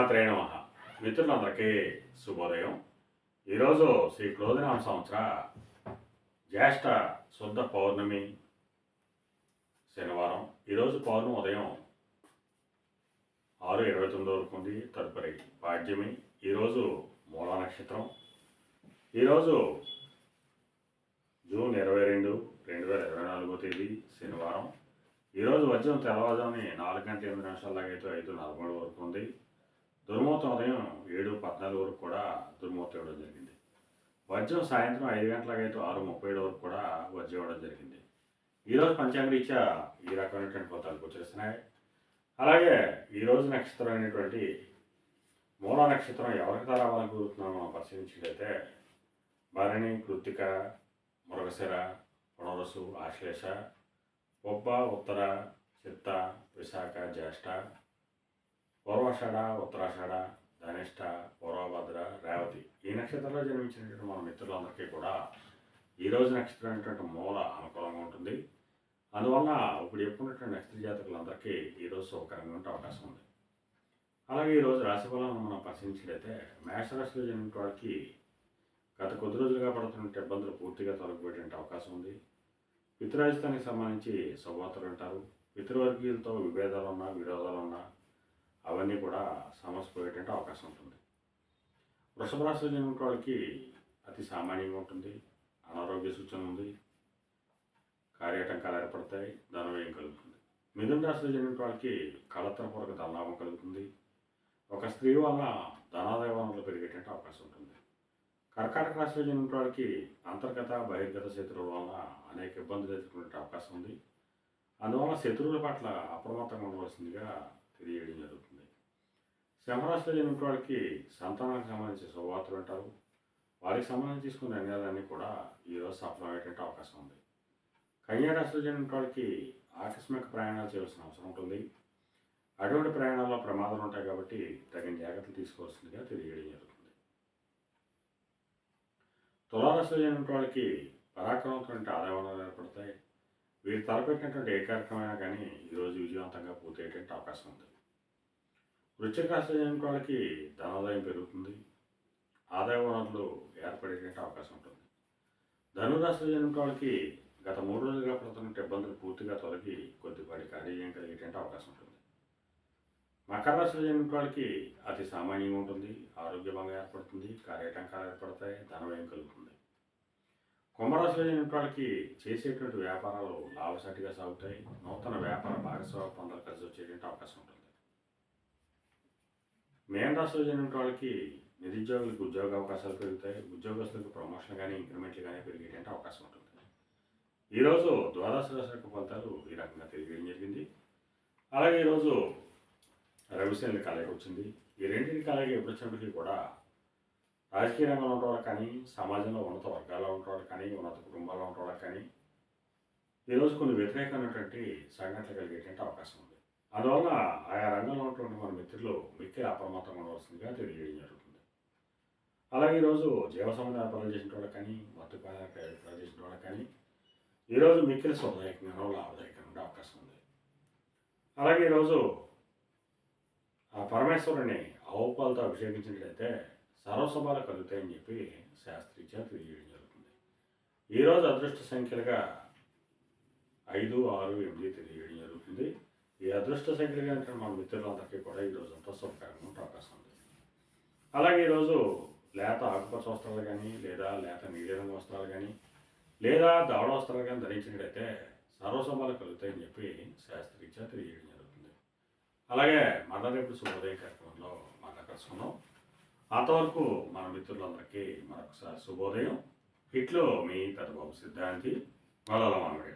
శ్రీమాత్రే నమః. మిత్రులందరికీ శుభోదయం. ఈరోజు శ్రీ క్రోధినామ సంవత్సర జ్యేష్ఠ శుద్ధ పౌర్ణమి శనివారం. ఈరోజు పౌర్ణమి ఉదయం 6:29 వరకు ఉంది. తదుపరి పాడ్యమి. ఈరోజు మూలా నక్షత్రం. ఈరోజు జూన్ 22, 2024 తేదీ శనివారం. ఈరోజు ఉదయం తెల్లవారుజామున 4:8 దాకా అయితే 5:43 వరకు ఉంది. దుర్ముహూర్తం ఉదయం 7:14 వరకు కూడా దుర్ముహూర్తం ఇవ్వడం జరిగింది. వజ్రం సాయంత్రం 5 గంటలకు అయితే 6:37 వరకు కూడా వజ్రం ఇవ్వడం జరిగింది. ఈరోజు పంచాంగరీత్యా ఈ రకమైనటువంటి ఫలితాలు వచ్చేస్తున్నాయి. అలాగే ఈరోజు నక్షత్రం అయినటువంటి మూలా నక్షత్రం ఎవరికి రావాలని కోరుతున్నామో మనం పరిశీలించినట్లయితే భరణి, కృత్తిక, మృగశిర, పునరుసు, ఆశ్లేష, పొబ్బ, ఉత్తర, చిత్త, విశాఖ, జ్యేష్ఠ, పూర్వాషాఢ, ఉత్తరాషాఢ, ధనిష్ట, పూర్వభద్ర, రేవతి ఈ నక్షత్రంలో జన్మించినటువంటి మన మిత్రులందరికీ కూడా ఈరోజు నక్షత్రం అనేటువంటి మూల అనుకూలంగా ఉంటుంది. అందువలన ఇప్పుడు చెప్పుకున్నటువంటి నక్షత్ర జాతకులందరికీ ఈరోజు శుభకరంగా ఉండే అవకాశం ఉంది. అలాగే ఈరోజు రాశి ఫలాలను మనం పరిశీలించినట్లయితే మేషరాశిలో జన్మించిన వారికి గత కొద్ది రోజులుగా పడుతున్న ఇబ్బందులు పూర్తిగా తొలగిపోయేటువంటి అవకాశం ఉంది. పితృరాజధానికి సంబంధించి శుభవార్తలు వింటారు. పితృవర్గీయులతో విభేదాలు ఉన్నా, విరోధాలు ఉన్నా అవన్నీ కూడా సమస్య పోయేటువంటి అవకాశం ఉంటుంది. వృషభ రాశిలో జన్మించిన వాళ్ళకి అతి సామాన్యంగా ఉంటుంది. అనారోగ్య సూచన ఉంది. కార్యాటంకాలు ఏర్పడతాయి. ధనవ్యయం కలుగుతుంది. మిథున రాశిలో జన్మించిన వాళ్ళకి కళత్రపూర్వక ధనలాభం కలుగుతుంది. ఒక స్త్రీ వల్ల ధనాదాయ వనరులు పెరిగేటువంటి అవకాశం ఉంటుంది. కర్కాటక రాశిలో జన్మించిన వాళ్ళకి అంతర్గత బహిర్గత శత్రువుల వల్ల అనేక ఇబ్బందులు ఎదుర్కొనే అవకాశం ఉంది. అందువల్ల శత్రువుల పట్ల అప్రమత్తంగా ఉండవలసిందిగా తెలియజేయడం జరుగుతుంది. సింహరాశిలో జన్మించిన వాళ్ళకి సంతానానికి సంబంధించి శుభవార్తలు వింటారు. వారికి సంబంధించి తీసుకున్న నిర్ణయాలన్నీ కూడా ఈరోజు సఫలమయ్యేటువంటి అవకాశం ఉంది. కన్యా రాశిలో జన్మించిన వాళ్ళకి ఆకస్మిక ప్రయాణాలు చేయవలసిన అవసరం ఉంటుంది. అటువంటి ప్రయాణాల్లో ప్రమాదాలు ఉంటాయి కాబట్టి తగిన జాగ్రత్తలు తీసుకోవాల్సిందిగా తెలియజేయడం జరుగుతుంది. తులారాశిలో జన్మించిన వాళ్ళకి పరాక్రమమైనటువంటి ఆదాయ వనరులు ఏర్పడతాయి. వీరు తలపెట్టినటువంటి ఏ కార్యక్రమమైనా కానీ ఈరోజు విజయవంతంగా పూర్తయ్యేటువంటి అవకాశం ఉంది. వృశ్చిక రాశిలో జన్మించిన వాళ్ళకి ధనాదాయం పెరుగుతుంది. ఆదాయ వనరులు ఏర్పడేటువంటి అవకాశం ఉంటుంది. ధనురాశిలో జన్మించిన వాళ్ళకి గత 3 రోజులుగా పడుతున్న ఇబ్బందులు పూర్తిగా తొలగి కొద్దిపాటి కార్యం కలిగేటువంటి అవకాశం ఉంటుంది. మకర రాశిలో జన్మించిన వాళ్ళకి అతి సామాన్యంగా ఉంటుంది. ఆరోగ్యభంగా ఏర్పడుతుంది. కార్యాటంకాలు ఏర్పడతాయి. ధనవ్యయం కలుగుతుంది. కుంభరాశిలో జన్మించిన వాళ్ళకి చేసేటువంటి వ్యాపారాలు లాభసాటిగా సాగుతాయి. నూతన వ్యాపార భాగస్వామ్య పొందలు కలిసి వచ్చేటువంటి అవకాశం ఉంటుంది. మేన రాశిలో జన్మించిన వాళ్ళకి నిరుద్యోగులకు ఉద్యోగ అవకాశాలు పెరుగుతాయి. ఉద్యోగస్తులకు ప్రమోషన్ కానీ ఇంక్రిమెంట్లు కానీ పెరిగేటువంటి అవకాశం ఉంటుంది. ఈరోజు ద్వాదశ రాశి యొక్క ఫలితాలు ఈ రకంగా తెలియజేయడం జరిగింది. అలాగే ఈరోజు రవిశని కలయిక వచ్చింది. ఈ రెండింటి కలయిక ఎప్పుడు వచ్చినప్పటికీ కూడా రాజకీయ రంగంలో ఉండేవాళ్ళు కానీ, సమాజంలో ఉన్నత వర్గాల్లో ఉండేవాళ్ళు కానీ, ఉన్నత కుటుంబాల్లో ఉండేవాళ్ళు కానీ ఈరోజు కొన్ని వ్యతిరేకమైనటువంటి సంఘటనలు కలిగేటువంటి అవకాశం ఉంది. అందువల్ల ఆయా రంగంలో ఉన్నటువంటి మన మిత్రులు మిక్కిలి అప్రమత్తంగా ఉండవలసిందిగా తెలియజేయడం జరుగుతుంది. అలాగే ఈరోజు జీవ సంబంధ వ్యాపారాలు చేసిన వాళ్ళకి కానీ, మత్తు వ్యాపారాలు చేసిన వాళ్ళకి కానీ ఈరోజు మిక్కిలి శుభదాయకంగా లాభదాయకంగా ఉండే అవకాశం ఉంది. అలాగే ఈరోజు ఆ పరమేశ్వరుని ఆవుపాలతో అభిషేకించినట్లయితే సర్వశుభాలు కలుగుతాయని చెప్పి శాస్త్రీత్యా తెలియజేయడం జరుగుతుంది. ఈరోజు అదృష్ట సంఖ్యలుగా 5, 6, 8 తెలియజేయడం జరుగుతుంది. ఈ అదృష్ట సంఖ్యలుగా అంటే మన మిత్రులందరికీ కూడా ఈరోజు అంతా శుభకరంగా ఉండే అవకాశం ఉంది. అలాగే ఈరోజు లేత ఆకుపచ్చ వస్త్రాలు కానీ, లేదా లేత నీలిరంగు వస్త్రాలు కానీ, లేదా దవడ వస్త్రాలు కానీ ధరించినట్లయితే సర్వశుభాలు కలుగుతాయని చెప్పి శాస్త్రీత్యా తెలియజేయడం జరుగుతుంది. అలాగే మళ్ళా రేపు శుభోదయ కార్యక్రమంలో కలుసుకున్నాం. అంతవరకు మన మిత్రులందరికీ మరొకసారి శుభోదయం. ఇట్లో మీ పెద్దబాబు సిద్ధాంతి, మొదల మామిడి.